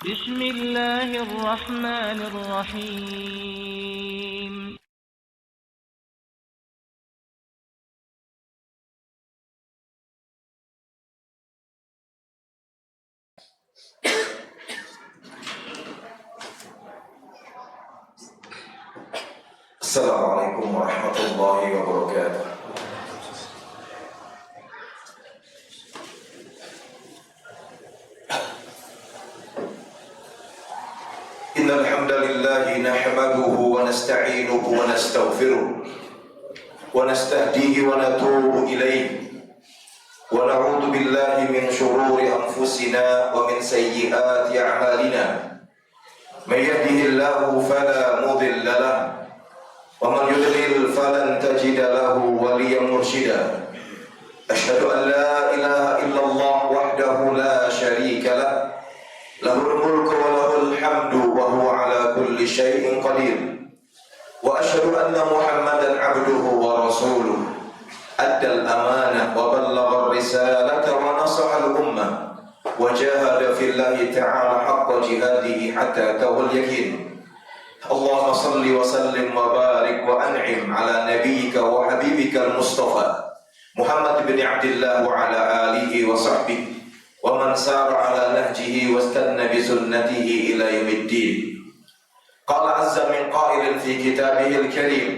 بسم الله الرحمن الرحيم Assalamualaikum warahmatullahi wabarakatuh. Innal hamdalillah nahmaduhu wa nasta'inuhu wa nastaghfiruh wa nastahdihi wa natubu ilayhi wa na'udzu billahi min shururi anfusina wa min sayyiati a'malina. May yahdihillahu fala mudilla lahu ومن يضلل فلن تجد له وليا مرشدا أشهد أن لا إله إلا الله وحده لا شريك له له الملك وله الحمد وهو على كل شيء قدير وأشهد أن محمدا عبده ورسوله أدى الأمانة وبلغ الرسالة ونصح الأمة وجاهد في الله تعالى حق جهاده حتى أتاه اليقين اللهم صل وسلم وبارك وأنعم على نبيك وحبيبك المصطفى محمد بن عبد الله وعلى آله وصحبه ومن سار على نهجه واستنى بسنته إلى يوم الدين. قال عز من قائل في كتابه الكريم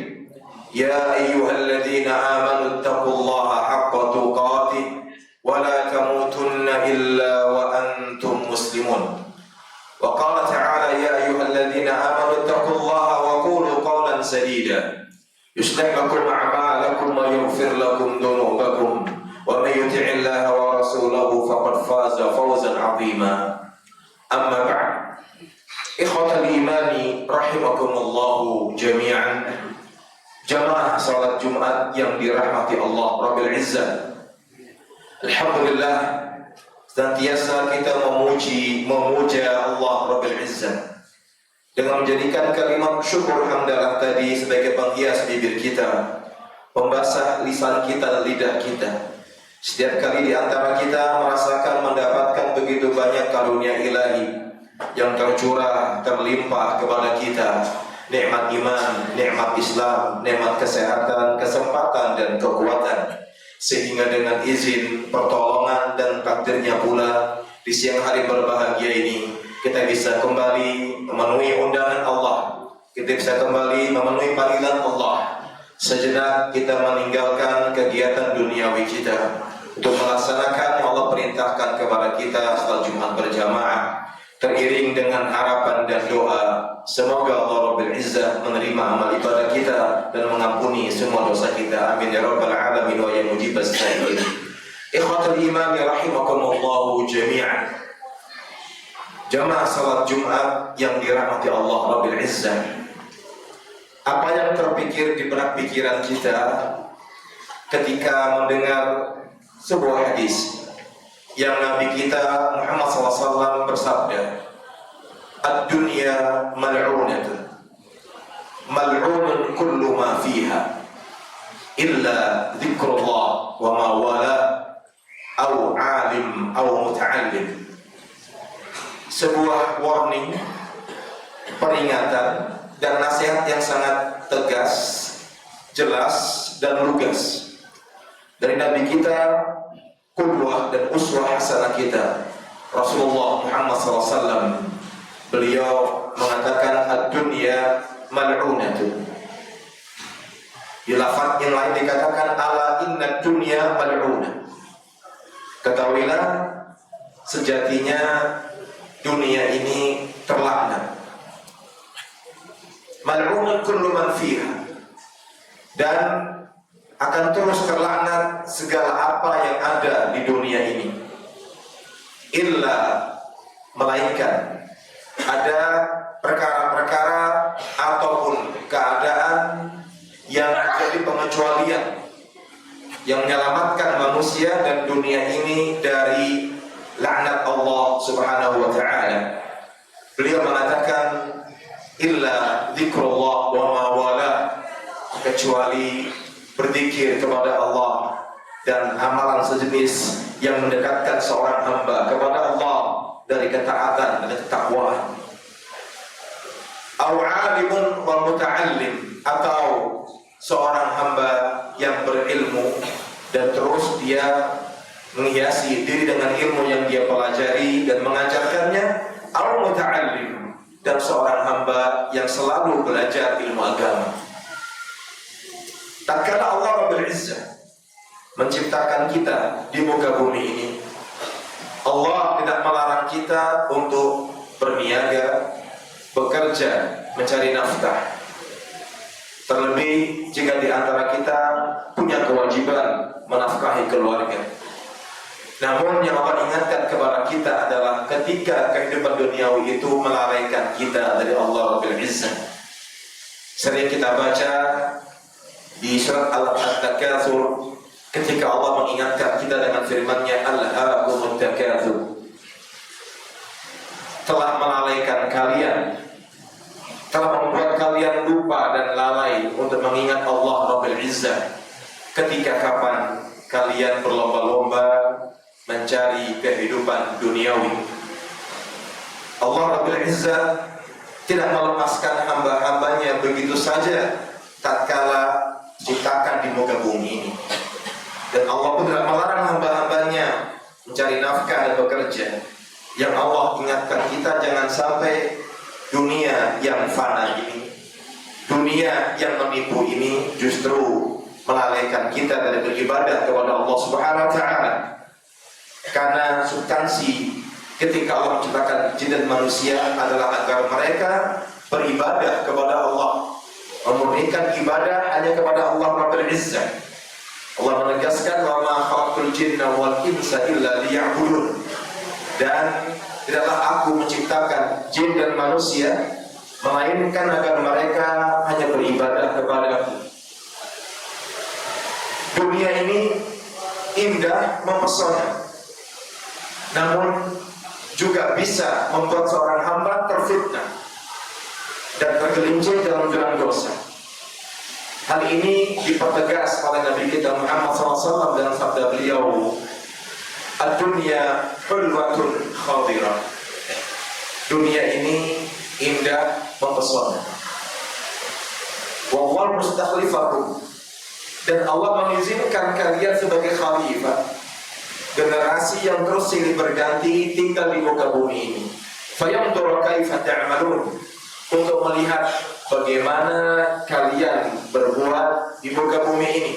يا أيها الذين آمنوا اتقوا الله حق تقاته ولا تموتن إلا وأنتم مسلمون. وقال تعالى يا أيها الذين آمنوا اتقوا الله وقولوا قولا سديدا يصلح لكم أعمالكم ويغفر لكم ذنوبكم ومن يطع الله ورسوله فقد فاز فوزا عظيما. أما بعد إخوة الإيمان رحمكم الله جميعا. Jamaah salat Jumat yang dirahmati Allah Rabbil Izzah, alhamdulillah senantiasa kita memuja Allah Rabbil Izzah dengan menjadikan kalimat syukur hamdalah tadi sebagai penghias bibir kita, pembasah lisan kita dan lidah kita. Setiap kali di antara kita merasakan mendapatkan begitu banyak karunia ilahi yang tercurah, terlimpah kepada kita, nikmat iman, nikmat Islam, nikmat kesehatan, kesempatan dan kekuatan, sehingga dengan izin, pertolongan dan takdirnya pula di siang hari berbahagia ini kita bisa kembali memenuhi undangan Allah, kita bisa kembali memenuhi panggilan Allah. Sejenak kita meninggalkan kegiatan duniawi kita untuk melaksanakan yang Allah perintahkan kepada kita salat Jumat berjamaah, teriring dengan harapan dan doa semoga Allah Rabbil Izzah menerima amal ibadah kita dan mengampuni semua dosa kita. Amin ya rabbal alamin wa ya mujibas sa'ilin. Ikhwatul iman rahimakumullahu jami'an. Jamaah salat Jumat yang dirahmati Allah Rabbil Izzah, apa yang terpikir di benak pikiran kita ketika mendengar sebuah hadis yang Nabi kita Muhammad SAW bersabda, ad-dunya mal'unatun mal'unun kullu ma fiha illa dzikrullah wa ma wala aw alim aw muta'allim. Sebuah warning, peringatan dan nasihat yang sangat tegas, jelas dan lugas dari Nabi kita, qudwah dan uswah hasanah kita Rasulullah Muhammad SAW. Beliau mengatakan ad-dunya mal'unatun. Di lafaz yang lain dikatakan ala inna dunya mal'unah. Ketahuilah sejatinya dunia ini terlaknat. Mal'unun kullu man fiha, dan akan terus terlaknat segala apa yang ada di dunia ini, illa melainkan ada perkara-perkara ataupun keadaan yang menjadi pengecualian yang menyelamatkan manusia dan dunia ini dari laknat Allah Subhanahu wa ta'ala. Beliau mengatakan illa dzikrullah wa ma wala, kecuali berzikir kepada Allah dan amalan sejenis yang mendekatkan seorang hamba kepada Allah dari ketaatan dan ketakwaan. Au alimun wa muta'allim, atau seorang hamba yang berilmu dan terus dia menghiasi diri dengan ilmu yang dia pelajari dan mengajarkannya. Au muta'allim, dan seorang hamba yang selalu belajar ilmu agama. Tatkala Allah Rabbul Izzah menciptakan kita di muka bumi ini, Allah tidak melarang kita untuk berniaga, bekerja, mencari nafkah. Terlebih jika di antara kita punya kewajiban menafkahi keluarga. Namun yang Allah ingatkan kepada kita adalah ketika kehidupan duniawi itu melalaikan kita dari Allah Rabbil Izzah. Sering kita baca di surat Al-Takatsur ketika Allah mengingatkan kita dengan firman-Nya, Alhaakumut Takatsur, telah melalaikan kalian, telah membuat kalian lupa dan lalai untuk mengingat Allah Rabbil Izzah. Ketika kapan kalian berlomba-lomba mencari kehidupan duniawi. Allah Rabbil Izzah tidak melepaskan hamba-hambanya begitu saja tatkala ciptakan di muka bumi ini. Dan Allah pun tidak melarang hamba-hambanya mencari nafkah dan bekerja. Yang Allah ingatkan kita jangan sampai dunia yang fana ini, dunia yang menipu ini justru melalaikan kita dari beribadah kepada Allah Subhanahu wa taala. Karena substansi ketika Allah menciptakan jin dan manusia adalah agar mereka beribadah kepada Allah, memurnikan ibadah hanya kepada Allah Rabbul Izzah. Allah menegaskan, wa ma khalaqtul jinna wal insa illa liya'budun, dan tidaklah aku menciptakan jin dan manusia melainkan agar mereka hanya beribadah kepada-Ku. Dunia ini indah, mempesona, namun juga bisa membuat seorang hamba terfitnah dan tergelincir dalam jurang dosa. Hal ini dipertegas oleh Nabi kita Muhammad SAW dalam sabda beliau, "Ad-dunya hulwatun khadirah." Dunia ini indah, mempesona. Wa huwa mustakhlifakum, dan Allah mengizinkan kalian sebagai khalifah, generasi yang terus silih berganti tinggal di muka bumi ini. Fayanzur kaifa ta'malun, untuk melihat bagaimana kalian berbuat di muka bumi ini,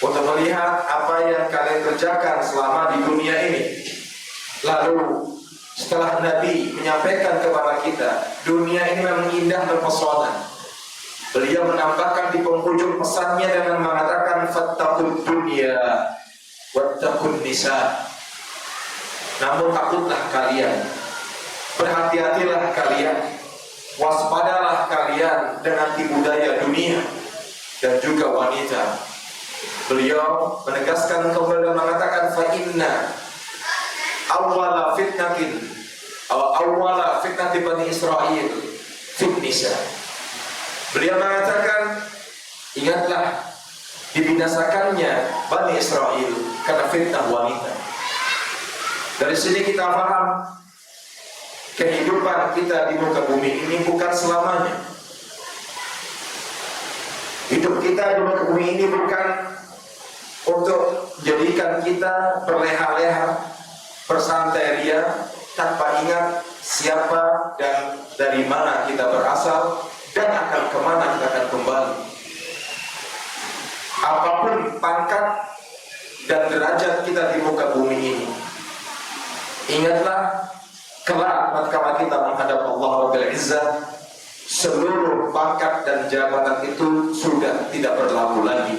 untuk melihat apa yang kalian kerjakan selama di dunia ini. Lalu setelah Nabi menyampaikan kepada kita dunia ini memang indah dan pesona, beliau menambahkan di penghujung pesannya dengan mengatakan, fattaqud dunya wattaqun nisa. Namun takutlah kalian, berhati-hatilah kalian, waspadalah kalian dengan tipu daya dunia dan juga wanita. Beliau menegaskan kembali dan mengatakan, fa inna awwala fitnati Bani Israil fit nisa. Beliau mengatakan, ingatlah dibinasakannya Bani Israel karena fitnah wanita. Dari sini kita paham kehidupan kita di muka bumi ini bukan selamanya. Hidup kita di muka bumi ini bukan untuk menjadikan kita berleha-leha, bersantai ria, tanpa ingat siapa dan dari mana kita berasal dan akan kemana kita akan kembali. Apapun pangkat dan derajat kita di muka bumi ini, ingatlah kelak tatkala kita menghadap Allah Rabbil Izzah, seluruh pangkat dan jabatan itu sudah tidak berlaku lagi.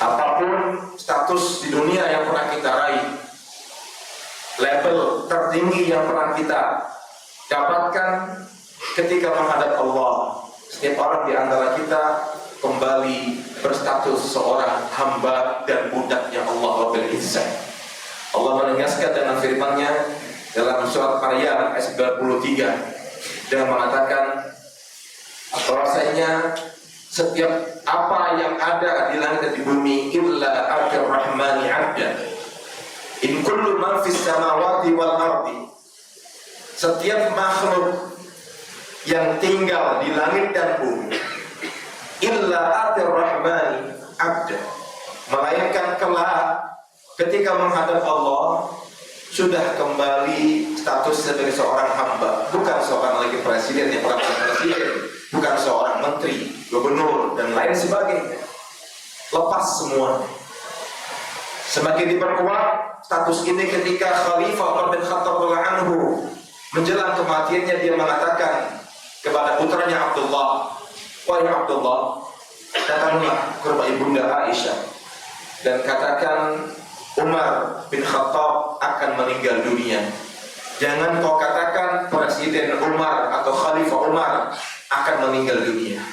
Apapun status di dunia yang pernah kita raih, level tertinggi yang pernah kita dapatkan, ketika menghadap Allah, setiap orang di antara kita kembali berstatus seorang hamba dan budaknya Allah Rabbil Izzah. Allah menegaskan dengan firman-Nya dalam surat Maryam ayat 93 dengan mengatakan, bahwasanya setiap apa yang ada di langit dan di bumi illa ar-rahmani 'abda In kullu man fis samawati wal ardi, setiap makhluk yang tinggal di langit dan bumi, illa atir rahmani abda, melainkan kelak ketika menghadap Allah sudah kembali status sebagai seorang hamba, bukan seorang lagi presiden yang bukan presiden, bukan seorang menteri, gubernur dan lain sebagainya. Lepas semua. Semakin diperkuat status ini ketika Khalifah Umar bin Khattab radhiyallahu anhu menjelang kematiannya, dia mengatakan kepada putranya Abdullah, wahai Abdullah, datanglah ke rumah ibunda Aisyah dan katakan Umar bin Khattab akan meninggal dunia. Jangan kau katakan Presiden Umar atau Khalifah Umar akan meninggal dunia,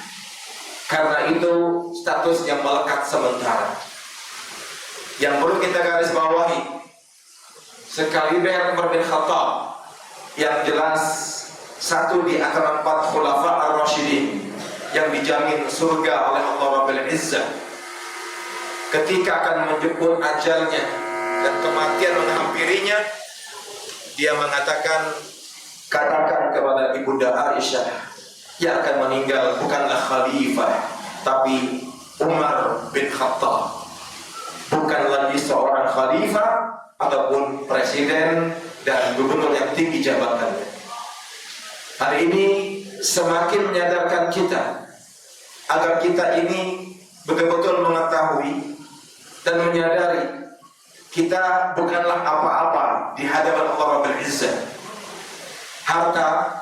karena itu status yang melekat sementara. Yang perlu kita garis bawahi, sekaliber Umar bin Khattab yang jelas satu di antara 4 khulafa ar-rasyidin yang dijamin surga oleh Allah Rabbul Izzah, ketika akan menjemput ajalnya dan kematian menghampirinya, dia mengatakan, katakan kepada ibunda Aisyah, yang akan meninggal bukanlah khalifah, tapi Umar bin Khattab, bukan lagi seorang khalifah ataupun presiden dan gubernur yang tinggi jabatannya. Hari ini semakin menyadarkan kita agar kita ini betul-betul mengetahui dan menyadari kita bukanlah apa-apa di hadapan Allah Rabbul Izzah. Harta,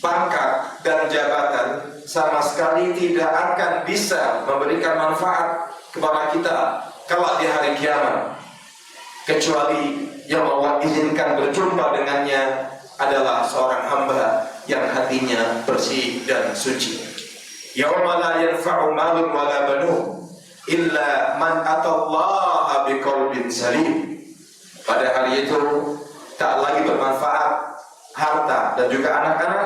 pangkat dan jabatan sama sekali tidak akan bisa memberikan manfaat kepada kita kelak di hari kiamat, kecuali yang Allah izinkan berjumpa dengannya adalah seorang hamba yang hatinya bersih dan suci. Yauma la yanfa'u malun wala banun illa man atallaha biqalbin salim. Pada hari itu tak lagi bermanfaat harta dan juga anak-anak,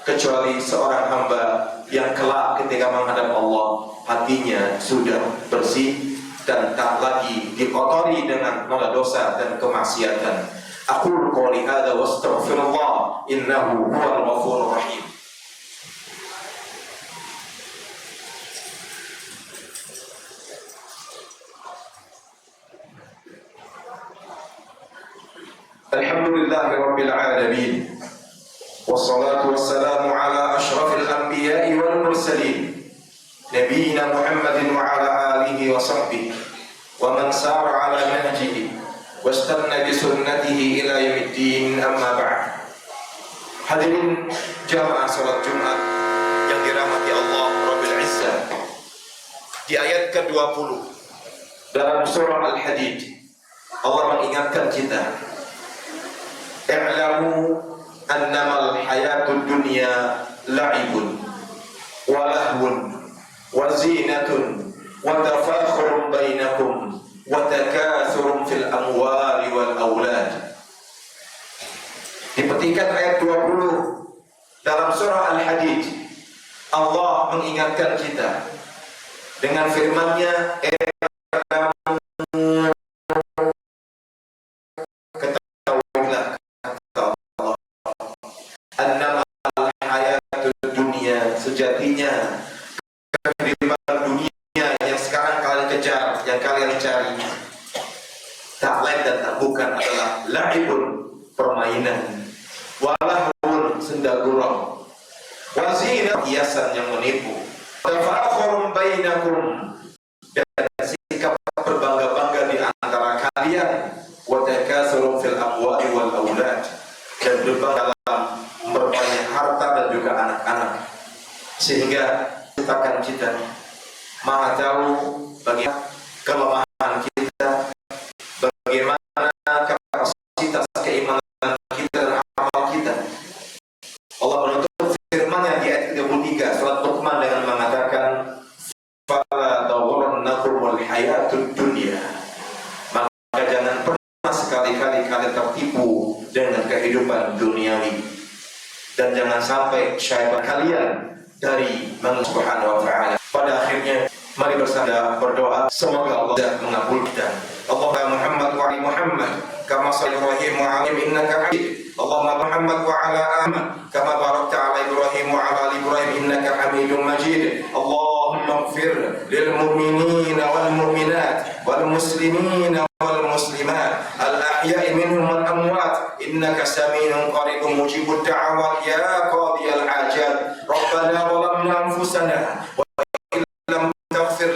kecuali seorang hamba yang kelak ketika menghadap Allah hatinya sudah bersih dan tak lagi dikotori dengan dosa dan kemaksiatan. Aku qouli hadza wastaghfirullah innahu huwal ghafurur rahim. Alhamdulillahi rabbil alamin, wassalatu wassalamu ala asyrafil anbiya'i wal mursalin, nabiyina Muhammadin wa ala alihi wa sahbihi wa man sara ala nahjihi wastanna bi sunnatihi ila yaumiddin, amma ba'd. Hadirin jamaah salat Jumat yang dirahmati Allah Rabbil Izzah, di ayat ke-20 dalam surah Al-Hadid Allah mengingatkan kita, i'lamu annamal hayatud dunya la'ibun wa lahwun wa zinatun wa tafakhurun bainakum wa takathurun fil amwali wal aulad. Dipetikan ayat 20 dalam surah Al-Hadid, Allah mengingatkan kita dengan firman-Nya, ketahuilah kata Allah, annamal hayatud dunya, sejatinya kehidupan dunia yang sekarang kalian kejar, yang kalian cari, tak lain dan tak bukan adalah la'ibun, permainan, walahun, senda gurau, wazina, hiasan yang menipu, tafakhurun bainakum, dan sikap berbangga-bangga di antara kalian, wa takatsurun fil amwali wal aulad, dan berbangga dalam memperbanyak harta dan juga anak-anak, sehingga ciptakan kita Maha tahu bagaimana kelemahan kita, bagaimana kapasitas keimanan kita dan amal kita. Allah menutup firman-Nya di ayat 33 surat Luqman dengan mengatakan, fala taghurrannakumul hayatud dunya, maka jangan pernah sekali-kali kalian tertipu dengan kehidupan duniawi, dan jangan sampai syaitan kalian dari Allah Subhanahu wa ta'ala. Pada akhirnya mari bersama berdoa, semoga Allah mengabulkan. Allahumma Muhammad wa ali Muhammad كما صلى إبراهيم وعلى إنك حميد اللهم محمد وعلى آله كما باركت على إبراهيم وعلى آل إبراهيم إنك حميد مجيد اللهم اغفر للمؤمنين والمؤمنات والمسلمين والمسلمات الأحياء منهم والأموات إنك سميع قريب مجيب الدعوات يا قاضي الحاجات ربنا ظلمنا أنفسنا وإن لم تغفر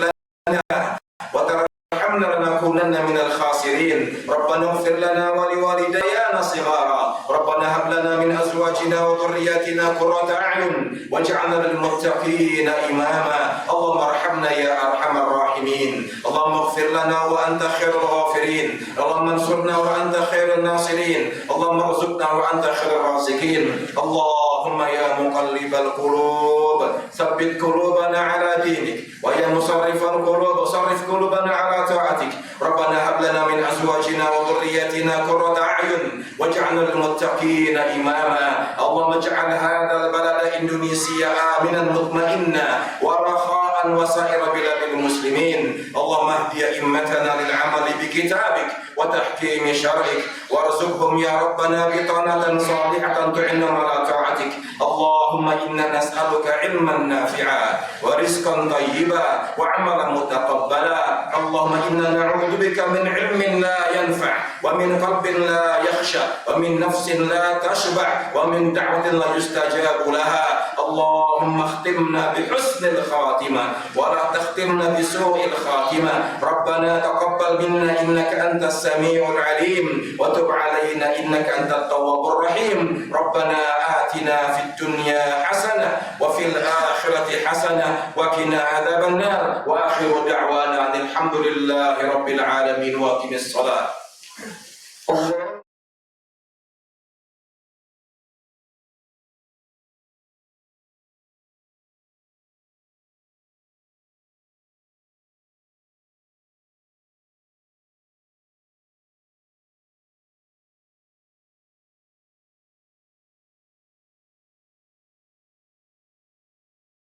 لنا وترحمنا لنكونن من الخاسرين ربنا اغفر لنا ولوالدينا صغارا ربنا هب لنا من أزواجنا وذرياتنا قرة أعين واجعلنا للمتقين إماما اللهم ارحمنا يا أرحم الراحمين اللهم اغفر لنا وأنت خير الغافرين اللهم انصرنا وأنت خير الناصرين اللهم ارزقنا وأنت خير الرازقين اللهم يا مقلب القلوب ثبت قلوبنا على دينك ويا مصرف القلوب صرف قلوبنا على طاعتك ربنا هب لنا من أزواجنا وذرياتنا قرة أعين واجعلنا للمتقين إماما اللهم اجعل هذا البلد إندونيسيا آمنا مطمئنا ورخاء وسائر بلاد المسلمين اللهم اهد أئمتنا للعمل بكتابك وتحكيم شرعك وارزقهم يا ربنا بطانة صالحة تعينهم على طاعتك اللهم إنا نسألك علما نافعا ورزقا طيبا وعملا متقبلا اللهم إنا نعوذ بك من علم لا ينفع ومن قلب لا يخشى ومن نفس لا تشبع ومن دعوة لا يستجاب لها اللهم اختمنا بحسن الخاتمة ولا تختمنا بسوء الخاتمة ربنا تقبل منا إنك أنت السميع العليم وتب علينا إنك أنت التواب الرحيم ربنا آتنا في الدنيا حسنة وفي الآخرة حسنة وقنا عذاب النار وآخر دعوانا الحمد لله رب العالمين وأقم الصلاة